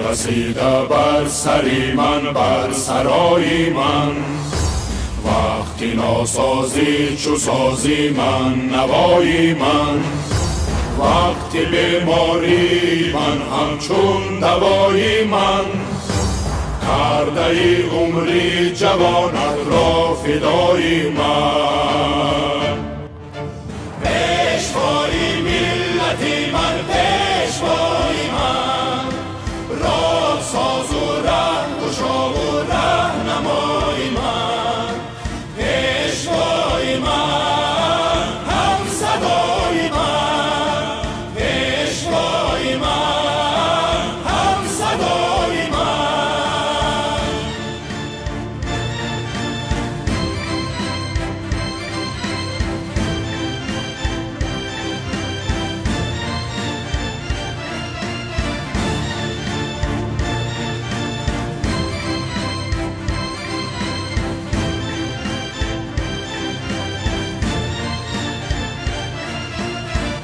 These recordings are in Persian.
رسیده بر سری من، بر سرای من. وقتی ناسازی چو سازی من، نوای من. وقتی بیماری من، همچون دوای من. کرده ای عمری جوانت را فدای من. پیشوای ملتی من، پیشوای من. راه ساز و رهگشا و رهنمای من. پیشوای من، هم صدای من. پیشوای من، هم صدای من.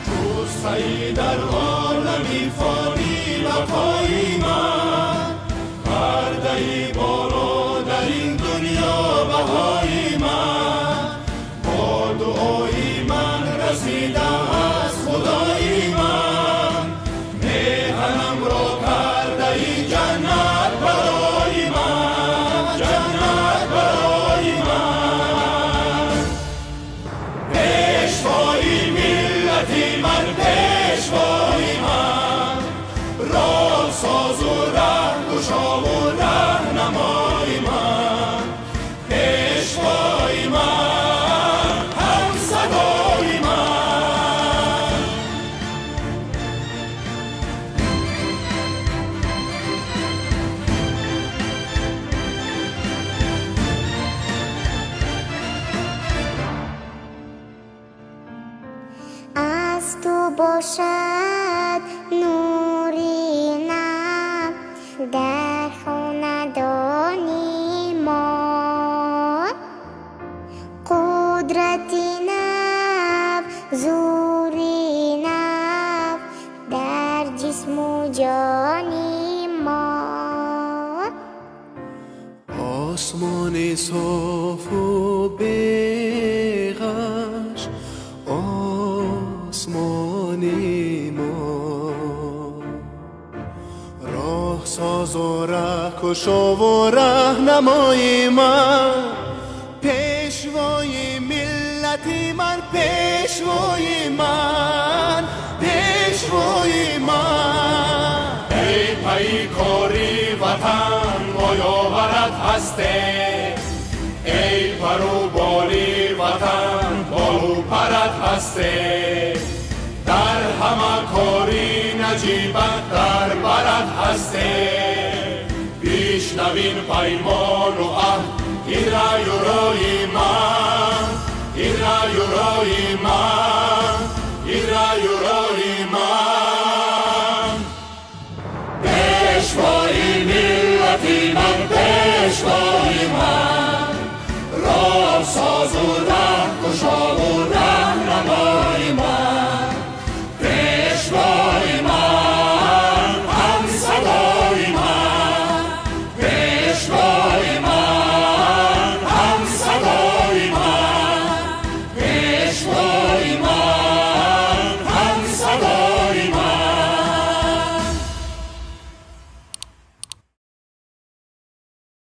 توسعی در عالمی فانی وفای من. پرده‌ای بالا در این دنیا بهای من. با دعای من رسیده از خدای من. میهنم را کرده‌ای جنت برای من، جنت برای من. پیشوای ملتی من، پیشوای من. راه ساز و رهگشا و رهنمای من. پیشوای من، هم صدای من. از تو باشد نوری نم در خاندانی ما. قدرتی نب، زوری نب در جسم و جانی ما. آسمان صاف و بیغش آسمانی ما. راه ساز و رهکشا و رهنمای من. پیشوای ملتی من، پیشوای من. پیشوای من. ای پیکاری وطن مایاورت هسته. ای پرو بالی وطن بالو پرت هسته. در همه کاری نجیبت در برت هسته. بیشنوین پیمان و عهد، این را یورای من. این را یورای من. این را یورای